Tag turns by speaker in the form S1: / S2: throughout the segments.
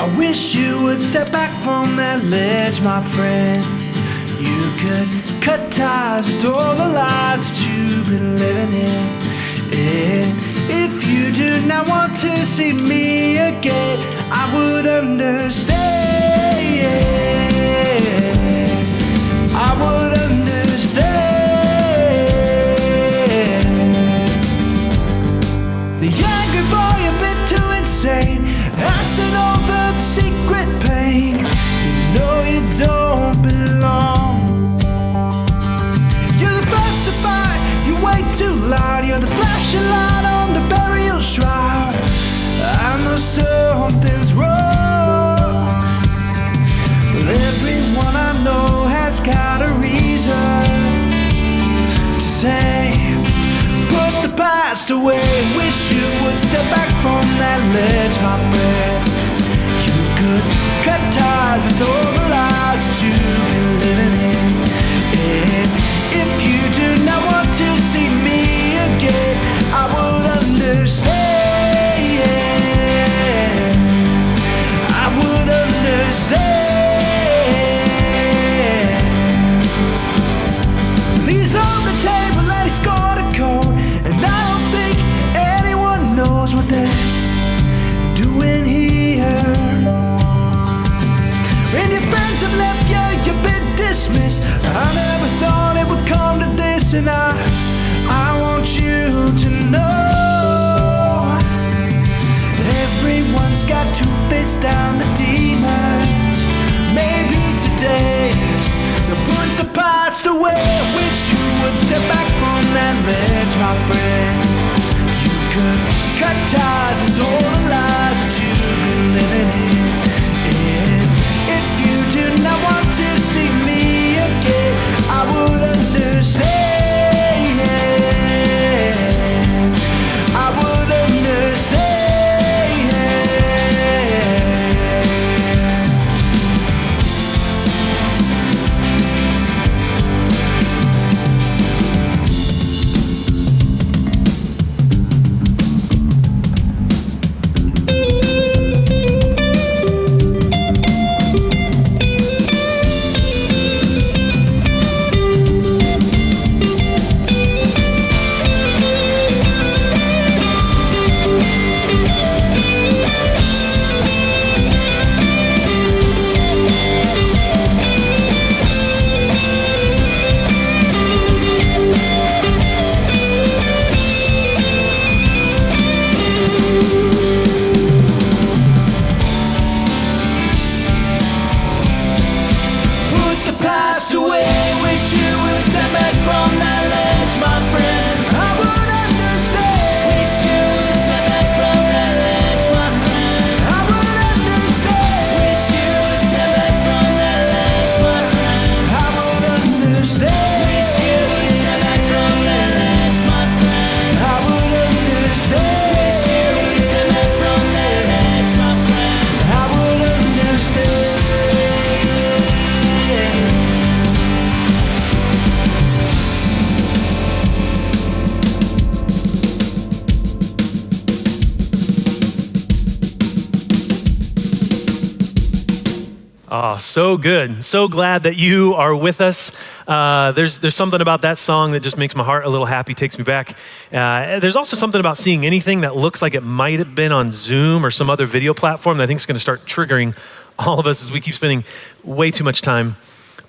S1: I wish you would step back from that ledge, my friend. You could cut ties with all the lies that you've been living in. And if you do not want to see me again, I would understand. I would understand. The angry boy a bit too insane, asking over the secret pain. You know you don't belong. You're the first to fight, you wait too loud. You're the flashing light on the burial shroud. I know something's wrong. Well, everyone I know has got a reason to say, put the past away. Wish you would step back from that ledge, my friend. You could cut ties with all the lies that you've been living in. And if you do not want to see me again, I would understand. I would understand. He's on the table and he's got a code, and I don't think anyone knows what they're doing here. And your friends have left you, you've been dismissed. I never thought it would come to this, and I want you to know everyone's got to face down the demons. Maybe today they'll put the past away. Wish you would step back from that ledge, my friend. You could cut ties with all the lies that you've been living in. And if you do not want to see me again, I would understand. I would understand.
S2: Oh, so good. So glad that you are with us. There's something about that song that just makes my heart a little happy, takes me back. There's also something about seeing anything that looks like it might have been on Zoom or some other video platform that I think is going to start triggering all of us as we keep spending way too much time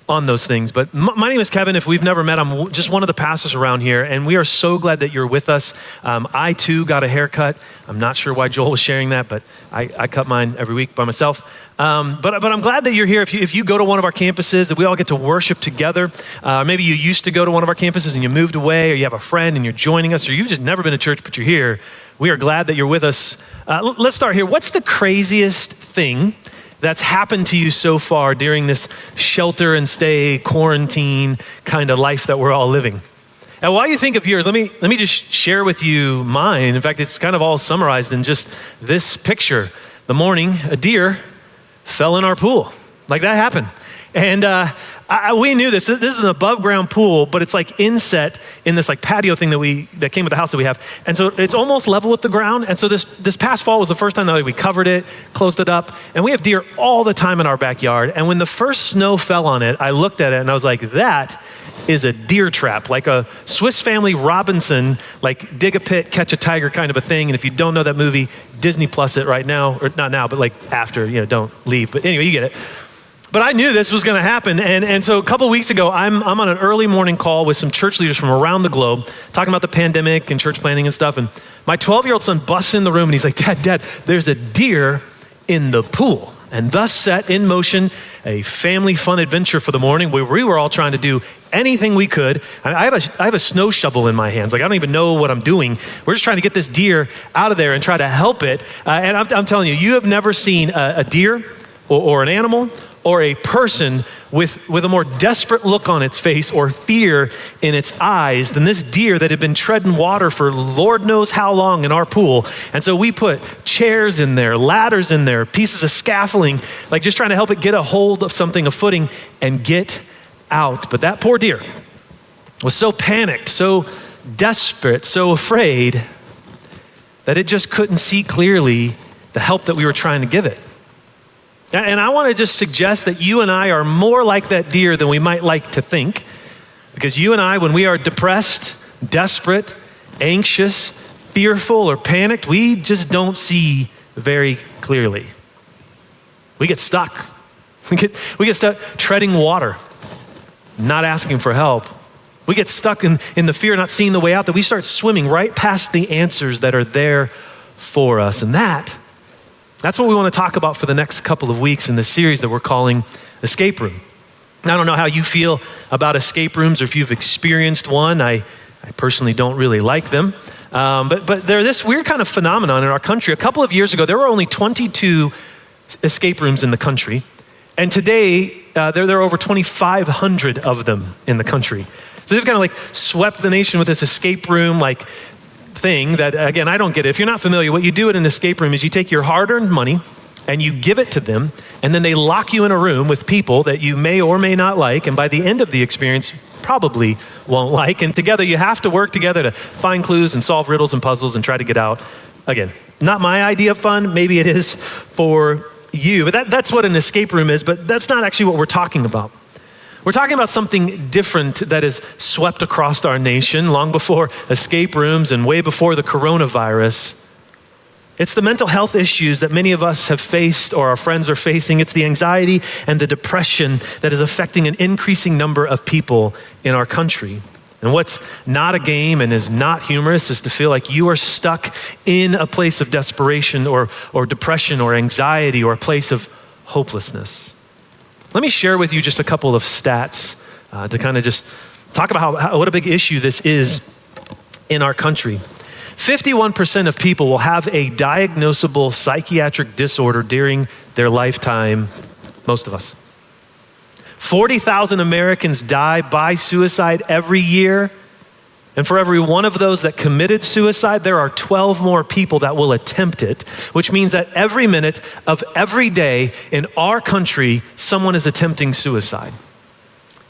S2: on those things. But my name is Kevin. If we've never met, I'm just one of the pastors around here, and we are so glad that you're with us. I too got a haircut. I'm not sure why Joel was sharing that, but I cut mine every week by myself. But I'm glad that you're here. If you go to one of our campuses, that we all get to worship together. Maybe you used to go to one of our campuses and you moved away, or you have a friend and you're joining us, or you've just never been to church but you're here. We are glad that you're with us. Let's start here. What's the craziest thing that's happened to you so far during this shelter and stay quarantine kind of life that we're all living? And while you think of yours, let me just share with you mine. In fact, it's kind of all summarized in just this picture. The morning, a deer fell in our pool. Like, that happened. And we knew this. This is an above ground pool, but it's like inset in this like patio thing that came with the house that we have. And so it's almost level with the ground. And so this past fall was the first time that we covered it, closed it up. And we have deer all the time in our backyard. And when the first snow fell on it, I looked at it and I was like, that is a deer trap, like a Swiss Family Robinson, like dig a pit, catch a tiger kind of a thing. And if you don't know that movie, Disney Plus it right now, or not now, but like after, don't leave. But anyway, you get it. But I knew this was going to happen. And so a couple weeks ago, I'm on an early morning call with some church leaders from around the globe, talking about the pandemic and church planning and stuff. And my 12-year-old son busts in the room and he's like, Dad, there's a deer in the pool. And thus set in motion a family fun adventure for the morning where we were all trying to do anything we could. I have a snow shovel in my hands. Like, I don't even know what I'm doing. We're just trying to get this deer out of there and try to help it. And I'm telling you, you have never seen a deer or an animal or a person with a more desperate look on its face or fear in its eyes than this deer that had been treading water for Lord knows how long in our pool. And so we put chairs in there, ladders in there, pieces of scaffolding, like just trying to help it get a hold of something, a footing, and get out. But that poor deer was so panicked, so desperate, so afraid that it just couldn't see clearly the help that we were trying to give it. And I want to just suggest that you and I are more like that deer than we might like to think, because you and I, when we are depressed, desperate, anxious, fearful, or panicked, we just don't see very clearly. We get stuck. We get stuck treading water, not asking for help. We get stuck in the fear, not seeing the way out, that we start swimming right past the answers that are there for us. And that's what we want to talk about for the next couple of weeks in this series that we're calling Escape Room. Now, I don't know how you feel about escape rooms or if you've experienced one. I personally don't really like them. But they're this weird kind of phenomenon in our country. A couple of years ago, there were only 22 escape rooms in the country. And today, there are over 2,500 of them in the country. So they've kind of like swept the nation with this escape room like thing that, again, I don't get it. If you're not familiar, what you do at an escape room is you take your hard-earned money and you give it to them, and then they lock you in a room with people that you may or may not like, and by the end of the experience, probably won't like, and together you have to work together to find clues and solve riddles and puzzles and try to get out. Again, not my idea of fun. Maybe it is for you, but that's what an escape room is, but that's not actually what we're talking about. We're talking about something different that has swept across our nation long before escape rooms and way before the coronavirus. It's the mental health issues that many of us have faced or our friends are facing. It's the anxiety and the depression that is affecting an increasing number of people in our country. And what's not a game and is not humorous is to feel like you are stuck in a place of desperation or depression or anxiety or a place of hopelessness. Let me share with you just a couple of stats to kind of just talk about what a big issue this is in our country. 51% of people will have a diagnosable psychiatric disorder during their lifetime, most of us. 40,000 Americans die by suicide every year. And for every one of those that committed suicide, there are 12 more people that will attempt it, which means that every minute of every day in our country, someone is attempting suicide.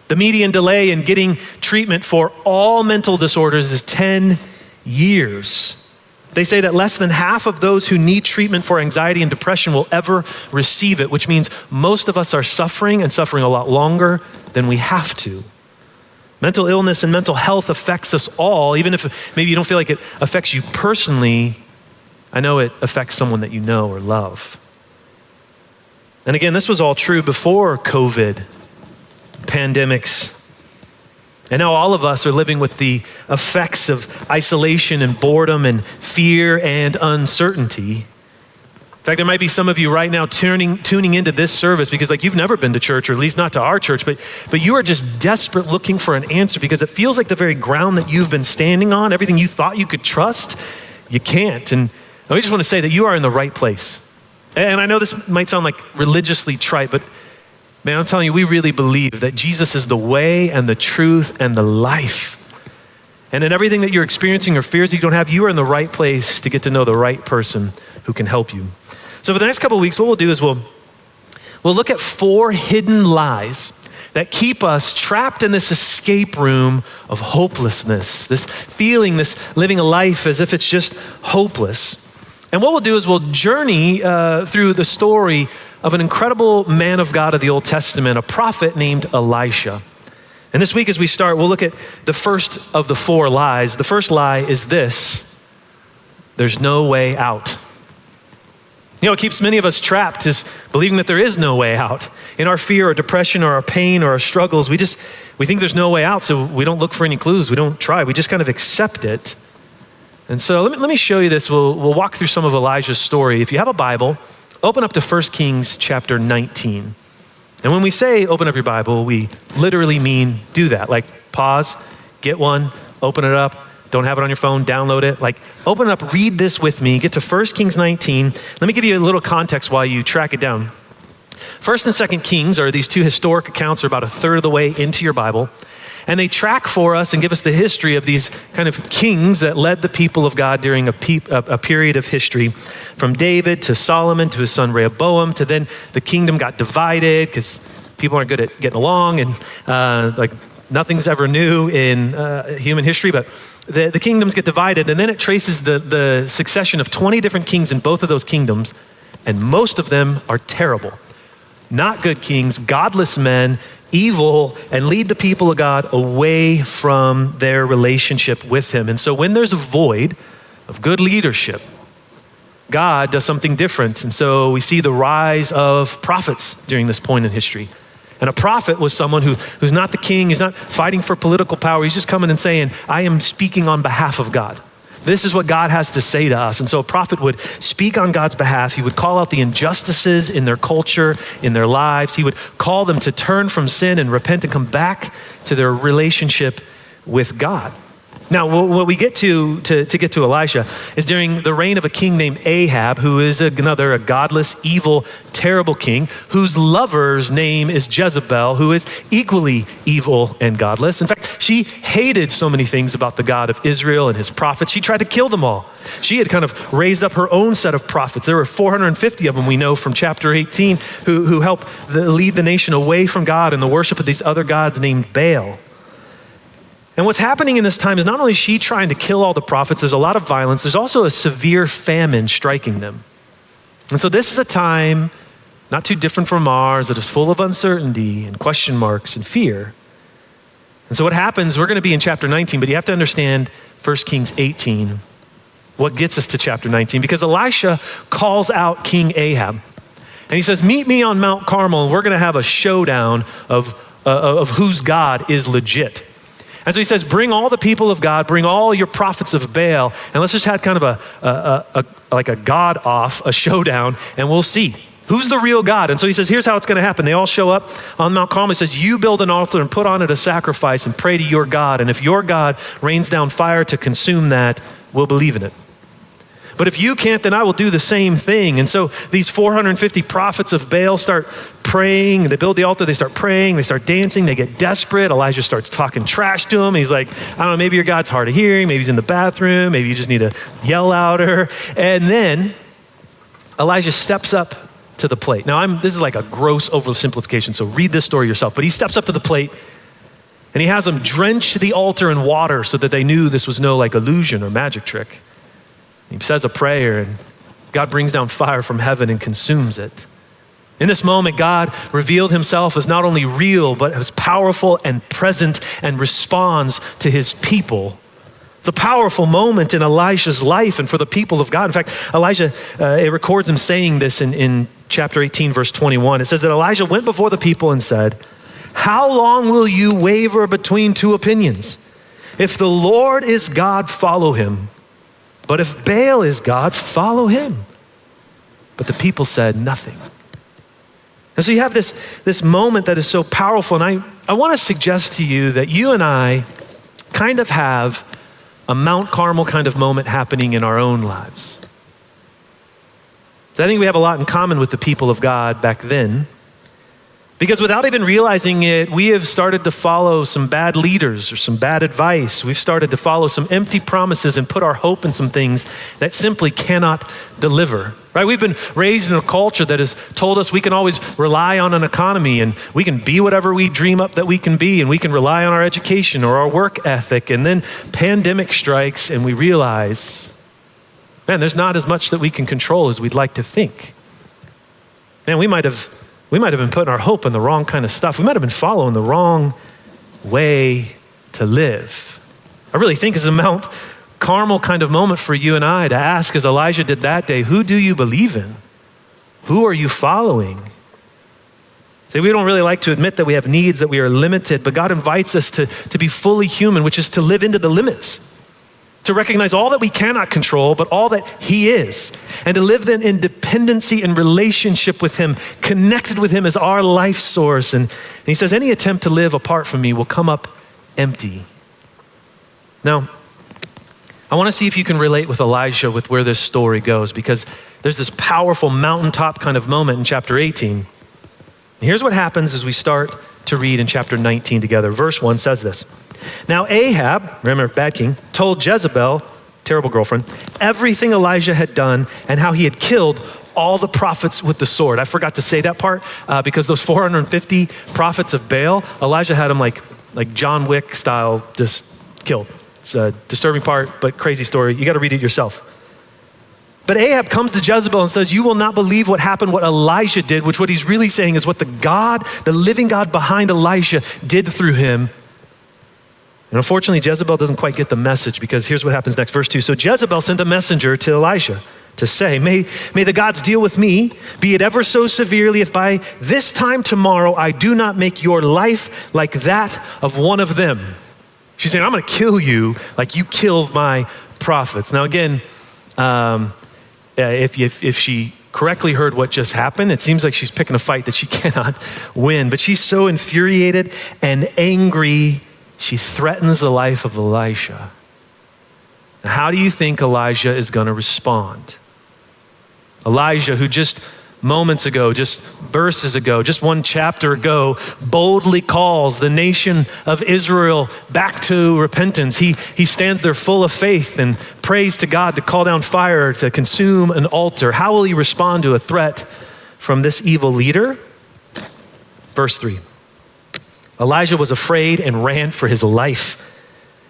S2: The median delay in getting treatment for all mental disorders is 10 years. They say that less than half of those who need treatment for anxiety and depression will ever receive it, which means most of us are suffering and suffering a lot longer than we have to. Mental illness and mental health affects us all, even if maybe you don't feel like it affects you personally. I know it affects someone that you know or love. And again, this was all true before COVID, pandemics. And now all of us are living with the effects of isolation and boredom and fear and uncertainty. In fact, there might be some of you right now tuning into this service because like you've never been to church, or at least not to our church, but you are just desperate looking for an answer because it feels like the very ground that you've been standing on, everything you thought you could trust, you can't. And I just want to say that you are in the right place. And I know this might sound like religiously trite, but man, I'm telling you, we really believe that Jesus is the way and the truth and the life. And in everything that you're experiencing or fears you don't have, you are in the right place to get to know the right person who can help you. So for the next couple of weeks, what we'll do is we'll we'll look at 4 hidden lies that keep us trapped in this escape room of hopelessness, this feeling, this living a life as if it's just hopeless. And what we'll do is we'll journey through the story of an incredible man of God of the Old Testament, a prophet named Elisha. And this week as we start, we'll look at the first of the 4 lies. The first lie is this: there's no way out. You know, what keeps many of us trapped is believing that there is no way out. In our fear or depression or our pain or our struggles, we think there's no way out, so we don't look for any clues. We don't try. We just kind of accept it. And so let me show you this. We'll walk through some of Elijah's story. If you have a Bible, open up to 1 Kings chapter 19. And when we say open up your Bible, we literally mean do that. Like pause, get one, open it up. Don't have it on your phone, download it. Like open it up, read this with me, get to 1 Kings 19. Let me give you a little context while you track it down. 1 and 2 Kings are these 2 historic accounts, are about a third of the way into your Bible. And they track for us and give us the history of these kind of kings that led the people of God during a period of history, from David to Solomon to his son Rehoboam, to then the kingdom got divided because people aren't good at getting along, and like nothing's ever new in human history, but the kingdoms get divided, and then it traces the succession of 20 different kings in both of those kingdoms, and most of them are terrible. Not good kings, godless men, evil, and lead the people of God away from their relationship with him. And so when there's a void of good leadership, God does something different. And so we see the rise of prophets during this point in history. And a prophet was someone who's not the king, he's not fighting for political power, he's just coming and saying, I am speaking on behalf of God. This is what God has to say to us. And so a prophet would speak on God's behalf. He would call out the injustices in their culture, in their lives. He would call them to turn from sin and repent and come back to their relationship with God. Now, what we get to get to Elisha is during the reign of a king named Ahab, who is a godless, evil, terrible king, whose lover's name is Jezebel, who is equally evil and godless. In fact, she hated so many things about the God of Israel and his prophets. She tried to kill them all. She had kind of raised up her own set of prophets. There were 450 of them, we know from chapter 18, who helped lead the nation away from God and the worship of these other gods named Baal. And what's happening in this time is not only she trying to kill all the prophets, there's a lot of violence, there's also a severe famine striking them. And so this is a time not too different from ours that is full of uncertainty and question marks and fear. And so what happens, we're going to be in chapter 19, but you have to understand 1 Kings 18, what gets us to chapter 19, because Elisha calls out King Ahab. And he says, meet me on Mount Carmel and we're going to have a showdown of whose God is legit. And so he says, bring all the people of God, bring all your prophets of Baal, and let's just have kind of a God off, a showdown, and we'll see who's the real God. And so he says, here's how it's going to happen. They all show up on Mount Carmel. He says, you build an altar and put on it a sacrifice and pray to your God. And if your God rains down fire to consume that, we'll believe in it. But if you can't, then I will do the same thing. And so these 450 prophets of Baal start praying. They build the altar, they start praying, they start dancing, they get desperate. Elijah starts talking trash to him. He's like, I don't know, maybe your God's hard of hearing, maybe he's in the bathroom, maybe you just need to yell louder. And then Elijah steps up to the plate. Now this is like a gross oversimplification, so read this story yourself. But he steps up to the plate and he has them drench the altar in water so that they knew this was no like illusion or magic trick. He says a prayer and God brings down fire from heaven and consumes it. In this moment, God revealed himself as not only real, but as powerful and present and responds to his people. It's a powerful moment in Elisha's life and for the people of God. In fact, Elijah, it records him saying this in chapter 18, verse 21. It says that Elijah went before the people and said, how long will you waver between two opinions? If the Lord is God, follow him. But if Baal is God, follow him. But the people said nothing. And so you have this moment that is so powerful. And I want to suggest to you that you and I kind of have a Mount Carmel kind of moment happening in our own lives. So I think we have a lot in common with the people of God back then. Because without even realizing it, we have started to follow some bad leaders or some bad advice. We've started to follow some empty promises and put our hope in some things that simply cannot deliver, right? We've been raised in a culture that has told us we can always rely on an economy and we can be whatever we dream up that we can be, and we can rely on our education or our work ethic. And then pandemic strikes and we realize, man, there's not as much that we can control as we'd like to think. Man, we might have been putting our hope in the wrong kind of stuff. We might have been following the wrong way to live. I really think it's a Mount Carmel kind of moment for you and I to ask, as Elijah did that day, who do you believe in? Who are you following? See, we don't really like to admit that we have needs, that we are limited, but God invites us to be fully human, which is to live into the limits, to recognize all that we cannot control, but all that He is, and to live then in dependency and relationship with Him, connected with Him as our life source. And He says, any attempt to live apart from me will come up empty. Now, I want to see if you can relate with Elijah with where this story goes, because there's this powerful mountaintop kind of moment in chapter 18. And here's what happens as we start to read in chapter 19 together. Verse 1 says this. Now Ahab, remember, bad king, told Jezebel, terrible girlfriend, everything Elijah had done and how he had killed all the prophets with the sword. I forgot to say that part because those 450 prophets of Baal, Elijah had them like John Wick style, just killed. It's a disturbing part, but crazy story. You got to read it yourself. But Ahab comes to Jezebel and says, you will not believe what happened, what Elijah did, which what he's really saying is what the living God behind Elijah did through him. And unfortunately, Jezebel doesn't quite get the message, because here's what happens next, verse 2. So Jezebel sent a messenger to Elisha to say, may the gods deal with me, be it ever so severely, if by this time tomorrow I do not make your life like that of one of them. She's saying, I'm going to kill you like you killed my prophets. Now again, if she correctly heard what just happened, it seems like she's picking a fight that she cannot win. But she's so infuriated and angry, she threatens the life of Elisha. Now, how do you think Elijah is going to respond? Elijah, who just moments ago, just verses ago, just one chapter ago, boldly calls the nation of Israel back to repentance. He stands there full of faith and prays to God to call down fire to consume an altar. How will he respond to a threat from this evil leader? Verse 3. Elijah was afraid and ran for his life.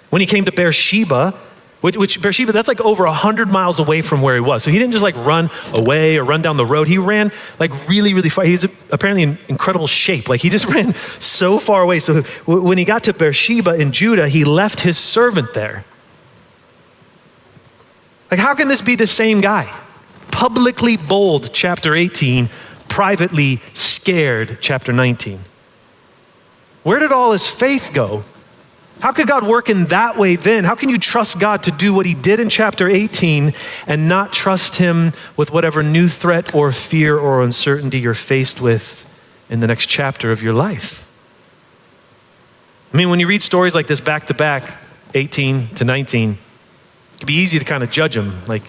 S2: When he came to Beersheba, which Beersheba, that's like over 100 miles away from where he was. So he didn't just like run away or run down the road. He ran like really, really far. He's apparently in incredible shape. Like he just ran so far away. So when he got to Beersheba in Judah, he left his servant there. Like, how can this be the same guy? Publicly bold, chapter 18, privately scared, chapter 19. Where did all his faith go? How could God work in that way then? How can you trust God to do what he did in chapter 18 and not trust him with whatever new threat or fear or uncertainty you're faced with in the next chapter of your life? I mean, when you read stories like this back to back, 18 to 19, it can be easy to kind of judge him. Like,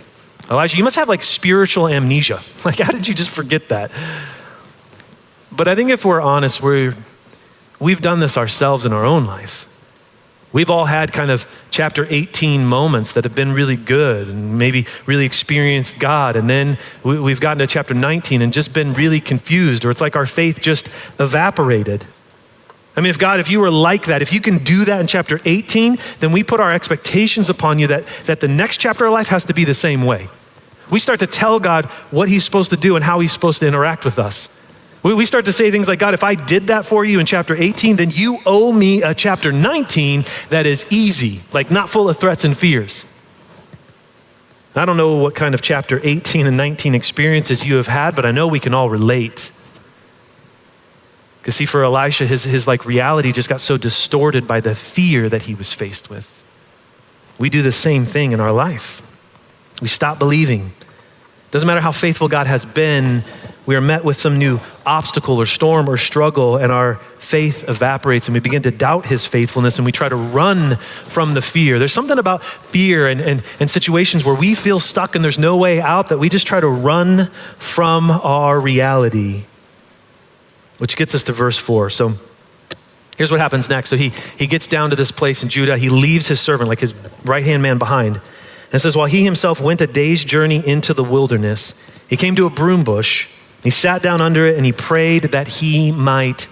S2: Elijah, you must have like spiritual amnesia. Like, how did you just forget that? But I think if we're honest, we've done this ourselves in our own life. We've all had kind of chapter 18 moments that have been really good and maybe really experienced God. And then we've gotten to chapter 19 and just been really confused, or it's like our faith just evaporated. I mean, if you were like that, if you can do that in chapter 18, then we put our expectations upon you that the next chapter of life has to be the same way. We start to tell God what he's supposed to do and how he's supposed to interact with us. We start to say things like, God, if I did that for you in chapter 18, then you owe me a chapter 19 that is easy, like not full of threats and fears. I don't know what kind of chapter 18 and 19 experiences you have had, but I know we can all relate. Because see, for Elisha, his like reality just got so distorted by the fear that he was faced with. We do the same thing in our life. We stop believing. Doesn't matter how faithful God has been, we are met with some new obstacle or storm or struggle, and our faith evaporates and we begin to doubt his faithfulness and we try to run from the fear. There's something about fear and situations where we feel stuck and there's no way out that we just try to run from our reality. which gets us to verse 4. So here's what happens next. So he gets down to this place in Judah. He leaves his servant, like his right-hand man behind. And it says, while he himself went a day's journey into the wilderness, he came to a broom bush. He sat down under it and he prayed that he might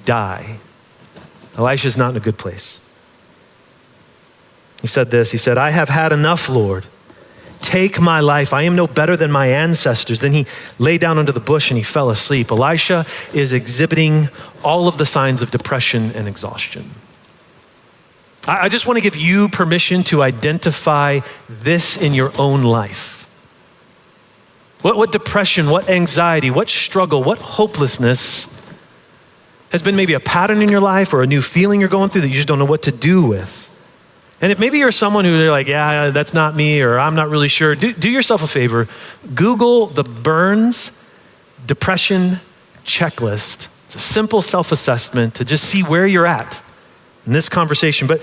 S2: die. Elisha's not in a good place. He said this, he said, I have had enough, Lord. Take my life. I am no better than my ancestors. Then he lay down under the bush and he fell asleep. Elisha is exhibiting all of the signs of depression and exhaustion. I just want to give you permission to identify this in your own life. What depression, what anxiety, what struggle, what hopelessness has been maybe a pattern in your life or a new feeling you're going through that you just don't know what to do with. And if maybe you're someone who they're like, yeah, that's not me, or I'm not really sure, do yourself a favor. Google the Burns Depression Checklist. It's a simple self-assessment to just see where you're at in this conversation. But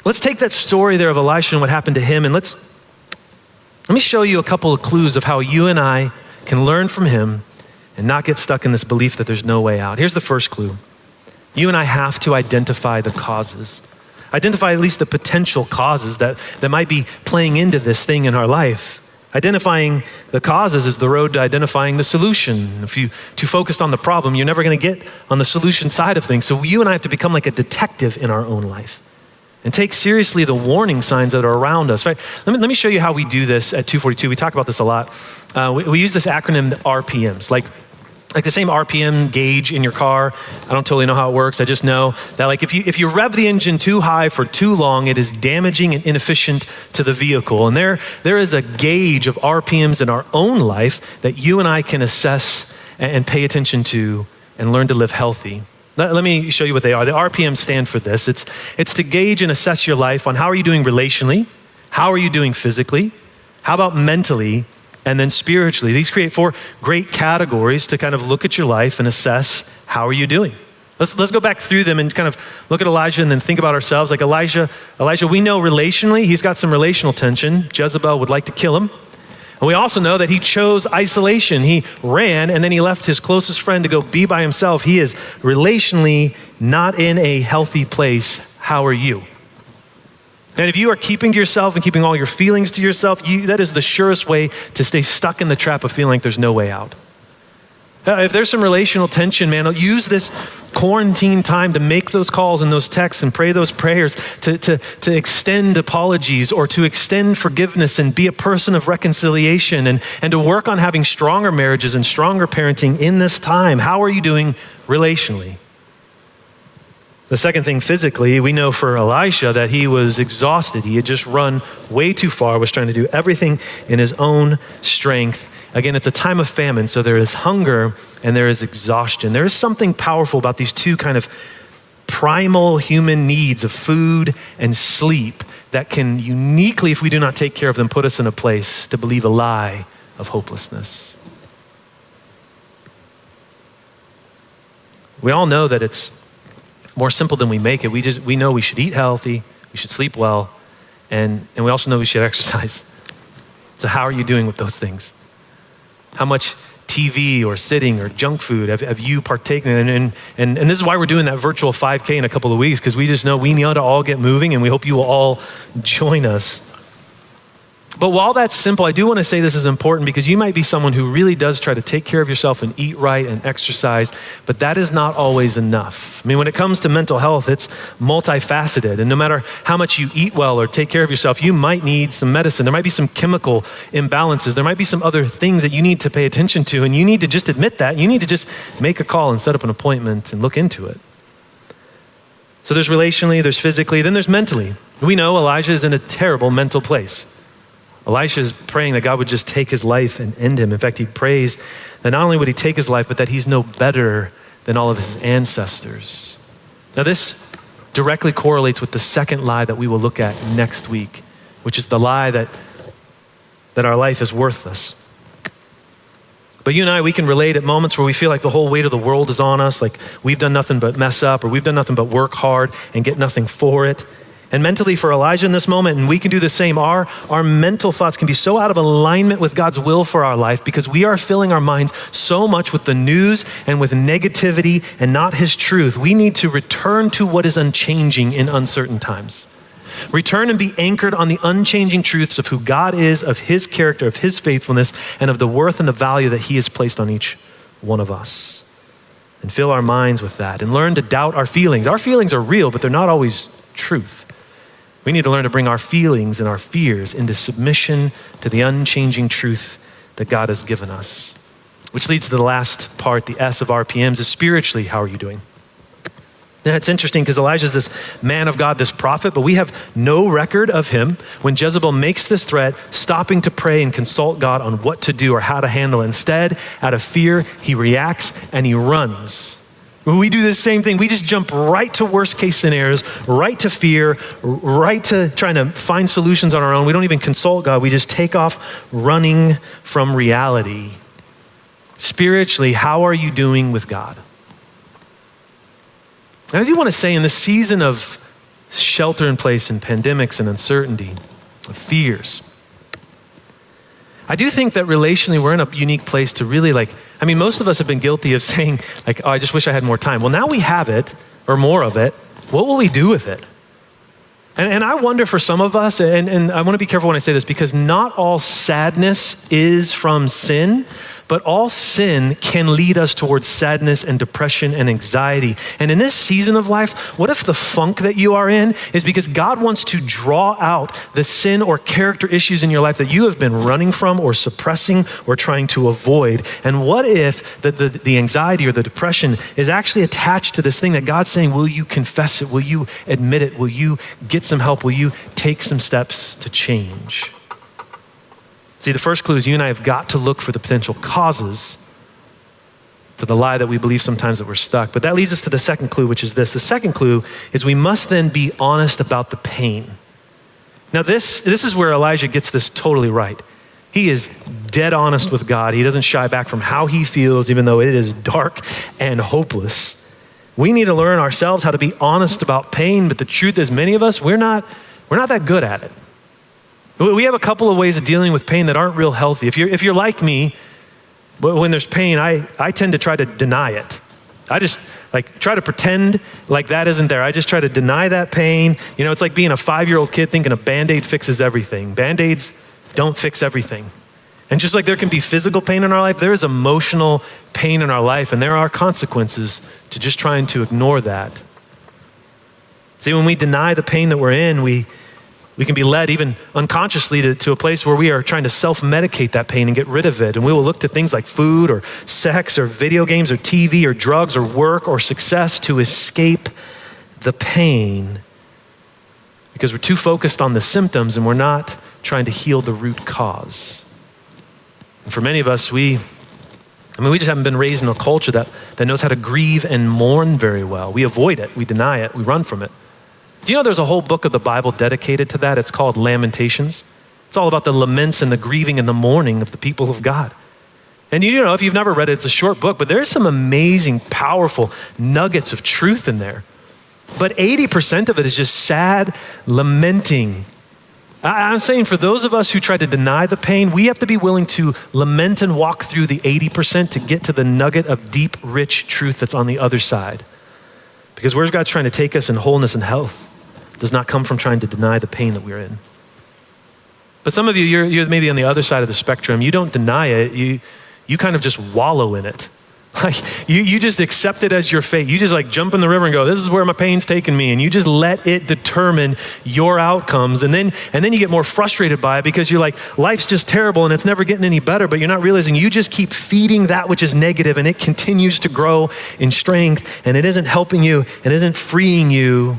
S2: let's take that story there of Elisha and what happened to him, and let me show you a couple of clues of how you and I can learn from him and not get stuck in this belief that there's no way out. Here's the first clue. You and I have to identify the causes. Identify at least the potential causes that might be playing into this thing in our life. Identifying the causes is the road to identifying the solution. If you're too focused on the problem, you're never going to get on the solution side of things. So you and I have to become like a detective in our own life and take seriously the warning signs that are around us. Right? Let me show you how we do this at 242. We talk about this a lot. We use this acronym, the RPMs, like the same RPM gauge in your car. I don't totally know how it works. I just know that like if you rev the engine too high for too long, it is damaging and inefficient to the vehicle. And there is a gauge of RPMs in our own life that you and I can assess and pay attention to and learn to live healthy. Let me show you what they are. The RPMs stand for this. It's to gauge and assess your life on how are you doing relationally, how are you doing physically, how about mentally, and then spiritually. These create 4 great categories to kind of look at your life and assess how are you doing. Let's go back through them and kind of look at Elijah and then think about ourselves. Like Elijah, we know relationally, he's got some relational tension. Jezebel would like to kill him. And we also know that he chose isolation. He ran and then he left his closest friend to go be by himself. He is relationally not in a healthy place. How are you? And if you are keeping to yourself and keeping all your feelings to yourself, that is the surest way to stay stuck in the trap of feeling like there's no way out. If there's some relational tension, man, use this quarantine time to make those calls and those texts and pray those prayers to extend apologies or to extend forgiveness and be a person of reconciliation and to work on having stronger marriages and stronger parenting in this time. How are you doing relationally? The second thing, physically, we know for Elisha that he was exhausted. He had just run way too far, was trying to do everything in his own strength. Again, it's a time of famine, so there is hunger and there is exhaustion. There is something powerful about these two kind of primal human needs of food and sleep that can uniquely, if we do not take care of them, put us in a place to believe a lie of hopelessness. We all know that it's more simple than we make it. We know we should eat healthy, we should sleep well, and we also know we should exercise. So how are you doing with those things? How much TV or sitting or junk food have you partaken in? And this is why we're doing that virtual 5K in a couple of weeks, because we just know we need to all get moving and we hope you will all join us. But while that's simple, I do want to say this is important because you might be someone who really does try to take care of yourself and eat right and exercise, but that is not always enough. I mean, when it comes to mental health, it's multifaceted. And no matter how much you eat well or take care of yourself, you might need some medicine. There might be some chemical imbalances. There might be some other things that you need to pay attention to, and you need to just admit that. You need to just make a call and set up an appointment and look into it. So there's relationally, there's physically, then there's mentally. We know Elijah is in a terrible mental place. Elisha is praying that God would just take his life and end him. In fact, he prays that not only would he take his life, but that he's no better than all of his ancestors. Now this directly correlates with the second lie that we will look at next week, which is the lie that our life is worthless. But you and I, we can relate at moments where we feel like the whole weight of the world is on us, like we've done nothing but mess up or we've done nothing but work hard and get nothing for it. And mentally for Elijah in this moment, and we can do the same, our mental thoughts can be so out of alignment with God's will for our life because we are filling our minds so much with the news and with negativity and not his truth. We need to return to what is unchanging in uncertain times. Return and be anchored on the unchanging truths of who God is, of his character, of his faithfulness, and of the worth and the value that he has placed on each one of us. And fill our minds with that and learn to doubt our feelings. Our feelings are real, but they're not always truth. We need to learn to bring our feelings and our fears into submission to the unchanging truth that God has given us. Which leads to the last part, the S of RPMs, is spiritually, how are you doing? Now it's interesting because Elijah's this man of God, this prophet, but we have no record of him when Jezebel makes this threat, stopping to pray and consult God on what to do or how to handle it. Instead, out of fear, he reacts and he runs. We do the same thing. We just jump right to worst case scenarios, right to fear, right to trying to find solutions on our own. We don't even consult God. We just take off running from reality. Spiritually, how are you doing with God? And I do want to say in this season of shelter in place and pandemics and uncertainty, of fears, I do think that relationally we're in a unique place to really most of us have been guilty of saying oh, I just wish I had more time. Well, now we have it or more of it. What will we do with it? And I wonder for some of us, and I want to be careful when I say this because not all sadness is from sin, but all sin can lead us towards sadness and depression and anxiety. And in this season of life, what if the funk that you are in is because God wants to draw out the sin or character issues in your life that you have been running from or suppressing or trying to avoid? And what if the anxiety or the depression is actually attached to this thing that God's saying, will you confess it? Will you admit it? Will you get some help? Will you take some steps to change? See, the first clue is you and I have got to look for the potential causes to the lie that we believe sometimes that we're stuck. But that leads us to the second clue, which is this. The second clue is we must then be honest about the pain. Now this is where Elijah gets this totally right. He is dead honest with God. He doesn't shy back from how he feels, even though it is dark and hopeless. We need to learn ourselves how to be honest about pain, but the truth is many of us, we're not that good at it. We have a couple of ways of dealing with pain that aren't real healthy. If you're like me, when there's pain, I tend to try to deny it. I just try to pretend like that isn't there. I just try to deny that pain. It's like being a 5-year-old kid thinking a Band-Aid fixes everything. Band-Aids don't fix everything. And just like there can be physical pain in our life, there is emotional pain in our life, and there are consequences to just trying to ignore that. See, when we deny the pain that we're in, we can be led even unconsciously to a place where we are trying to self-medicate that pain and get rid of it. And we will look to things like food or sex or video games or TV or drugs or work or success to escape the pain because we're too focused on the symptoms and we're not trying to heal the root cause. And for many of us, we just haven't been raised in a culture that knows how to grieve and mourn very well. We avoid it, we deny it, we run from it. Do you know there's a whole book of the Bible dedicated to that? It's called Lamentations. It's all about the laments and the grieving and the mourning of the people of God. And if you've never read it, it's a short book, but there's some amazing, powerful nuggets of truth in there. But 80% of it is just sad, lamenting. I'm saying for those of us who try to deny the pain, we have to be willing to lament and walk through the 80% to get to the nugget of deep, rich truth that's on the other side. Because where's God trying to take us in wholeness and health does not come from trying to deny the pain that we're in. But some of you, you're maybe on the other side of the spectrum. You don't deny it. You kind of just wallow in it. You just accept it as your fate. You just jump in the river and go, this is where my pain's taking me. And you just let it determine your outcomes. And then you get more frustrated by it because you're like, life's just terrible and it's never getting any better, but you're not realizing you just keep feeding that which is negative and it continues to grow in strength and it isn't helping you and isn't freeing you.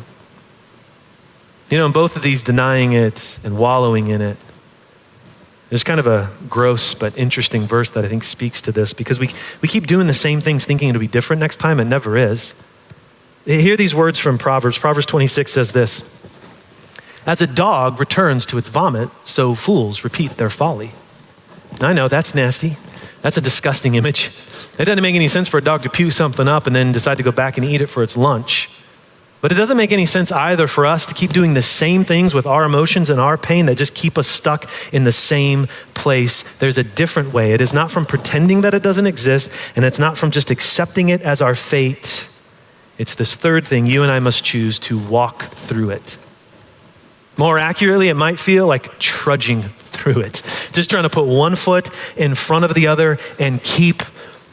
S2: In both of these, denying it and wallowing in it, there's kind of a gross but interesting verse that I think speaks to this because we keep doing the same things thinking it'll be different next time. It never is. Hear these words from Proverbs. Proverbs 26 says this: as a dog returns to its vomit, so fools repeat their folly. Now, I know that's nasty. That's a disgusting image. It doesn't make any sense for a dog to puke something up and then decide to go back and eat it for its lunch. But it doesn't make any sense either for us to keep doing the same things with our emotions and our pain that just keep us stuck in the same place. There's a different way. It is not from pretending that it doesn't exist, and it's not from just accepting it as our fate. It's this third thing you and I must choose to walk through it. More accurately, it might feel like trudging through it. Just trying to put one foot in front of the other and keep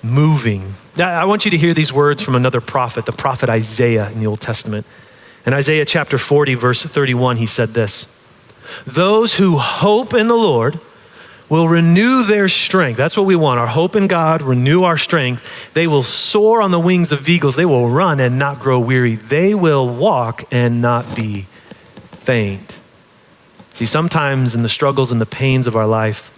S2: moving. Now, I want you to hear these words from another prophet, the prophet Isaiah in the Old Testament. In Isaiah chapter 40, verse 31, he said this: "Those who hope in the Lord will renew their strength." That's what we want, our hope in God, renew our strength. "They will soar on the wings of eagles. They will run and not grow weary. They will walk and not be faint." See, sometimes in the struggles and the pains of our life,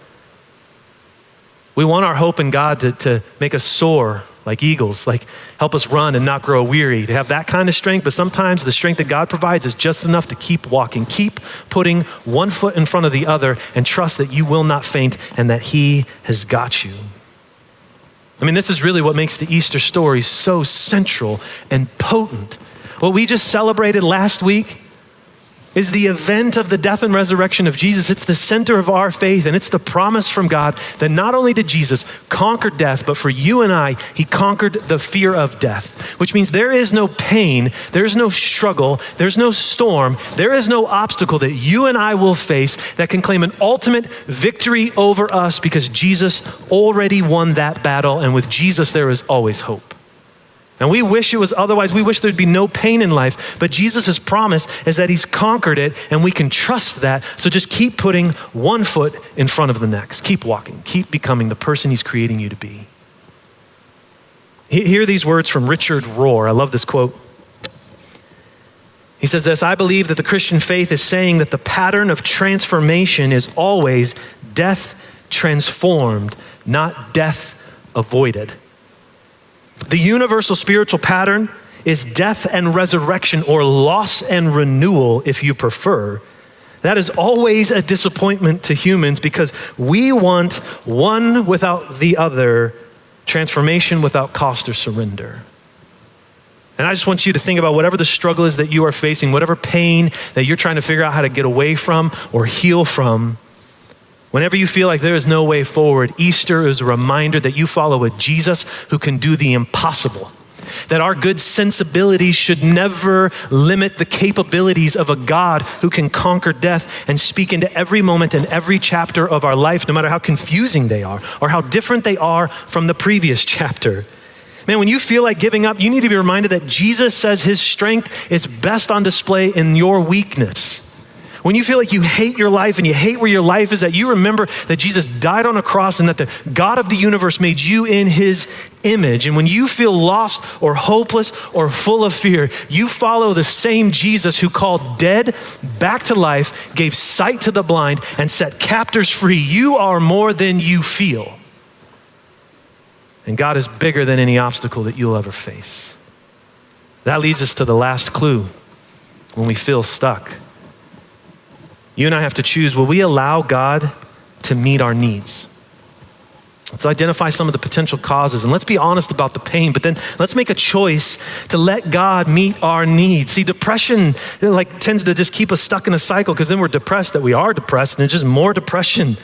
S2: we want our hope in God to make us soar like eagles, like help us run and not grow weary, to have that kind of strength. But sometimes the strength that God provides is just enough to keep walking, keep putting one foot in front of the other, and trust that you will not faint and that He has got you. I mean, this is really what makes the Easter story so central and potent. What we just celebrated last week is the event of the death and resurrection of Jesus. It's the center of our faith, and it's the promise from God that not only did Jesus conquer death, but for you and I, He conquered the fear of death, which means there is no pain, there's no struggle, there's no storm, there is no obstacle that you and I will face that can claim an ultimate victory over us, because Jesus already won that battle, and with Jesus there is always hope. And we wish it was otherwise. We wish there'd be no pain in life, but Jesus' promise is that He's conquered it, and we can trust that. So just keep putting one foot in front of the next. Keep walking. Keep becoming the person He's creating you to be. Hear these words from Richard Rohr. I love this quote. He says this: "I believe that the Christian faith is saying that the pattern of transformation is always death transformed, not death avoided. The universal spiritual pattern is death and resurrection, or loss and renewal, if you prefer. That is always a disappointment to humans because we want one without the other, transformation without cost or surrender." And I just want you to think about whatever the struggle is that you are facing, whatever pain that you're trying to figure out how to get away from or heal from. Whenever you feel like there is no way forward, Easter is a reminder that you follow a Jesus who can do the impossible. That our good sensibilities should never limit the capabilities of a God who can conquer death and speak into every moment and every chapter of our life, no matter how confusing they are or how different they are from the previous chapter. Man, when you feel like giving up, you need to be reminded that Jesus says His strength is best on display in your weakness. When you feel like you hate your life and you hate where your life is, that you remember that Jesus died on a cross and that the God of the universe made you in His image. And when you feel lost or hopeless or full of fear, you follow the same Jesus who called dead back to life, gave sight to the blind, and set captors free. You are more than you feel. And God is bigger than any obstacle that you'll ever face. That leads us to the last clue when we feel stuck. You and I have to choose, will we allow God to meet our needs? Let's identify some of the potential causes, and let's be honest about the pain, but then let's make a choice to let God meet our needs. See, depression tends to just keep us stuck in a cycle, because then we're depressed that we are depressed, and it's just more depression,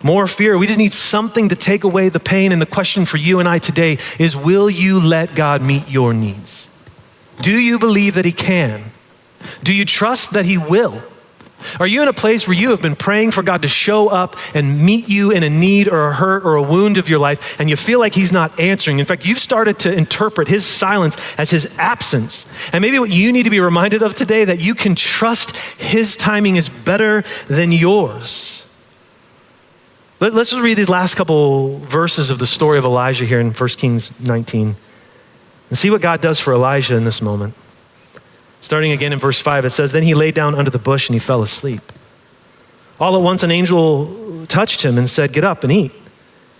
S2: more fear. We just need something to take away the pain, and the question for you and I today is, will you let God meet your needs? Do you believe that He can? Do you trust that He will? Are you in a place where you have been praying for God to show up and meet you in a need or a hurt or a wound of your life, and you feel like He's not answering? In fact, you've started to interpret His silence as His absence. And maybe what you need to be reminded of today, that you can trust His timing is better than yours. Let's just read these last couple verses of the story of Elijah here in 1 Kings 19 and see what God does for Elijah in this moment. Starting again in verse 5, it says, "Then he lay down under the bush and he fell asleep. All at once an angel touched him and said, 'Get up and eat.'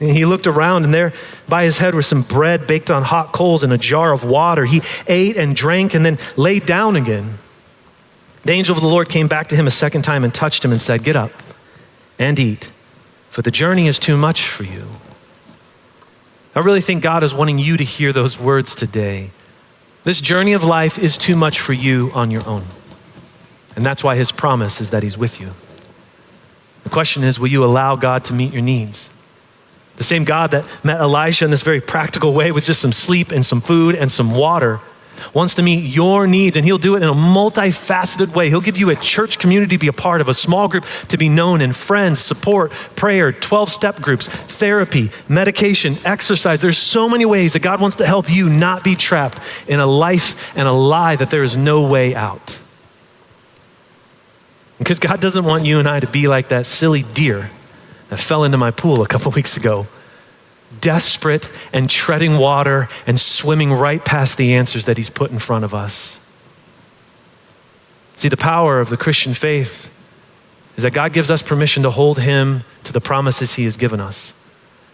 S2: And he looked around, and there by his head was some bread baked on hot coals and a jar of water. He ate and drank and then lay down again. The angel of the Lord came back to him a second time and touched him and said, 'Get up and eat, for the journey is too much for you.'" I really think God is wanting you to hear those words today. This journey of life is too much for you on your own. And that's why his promise is that he's with you. The question is, will you allow God to meet your needs? The same God that met Elijah in this very practical way with just some sleep and some food and some water wants to meet your needs, and he'll do it in a multifaceted way. He'll give you a church community to be a part of, a small group to be known in, friends, support, prayer, 12-step groups, therapy, medication, exercise. There's so many ways that God wants to help you not be trapped in a life and a lie that there is no way out. Because God doesn't want you and I to be like that silly deer that fell into my pool a couple weeks ago, desperate and treading water and swimming right past the answers that he's put in front of us. See, the power of the Christian faith is that God gives us permission to hold him to the promises he has given us.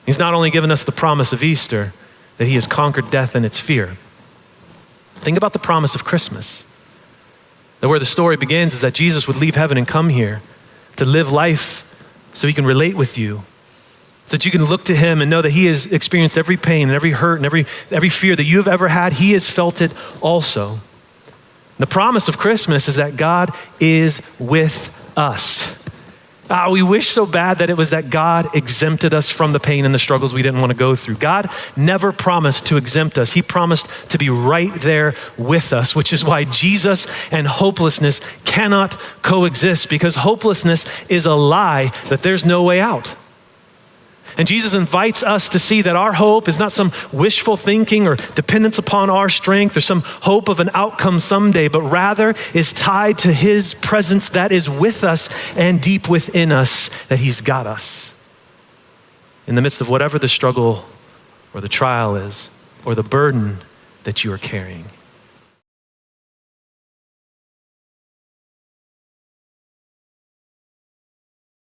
S2: He's not only given us the promise of Easter, that he has conquered death and its fear. Think about the promise of Christmas. That where the story begins is that Jesus would leave heaven and come here to live life so he can relate with you, so that you can look to him and know that he has experienced every pain and every hurt and every fear that you've ever had. He has felt it also. The promise of Christmas is that God is with us. We wish so bad that it was that God exempted us from the pain and the struggles we didn't want to go through. God never promised to exempt us. He promised to be right there with us, which is why Jesus and hopelessness cannot coexist, because hopelessness is a lie that there's no way out. And Jesus invites us to see that our hope is not some wishful thinking or dependence upon our strength or some hope of an outcome someday, but rather is tied to his presence that is with us and deep within us, that he's got us. In the midst of whatever the struggle or the trial is, or the burden that you are carrying.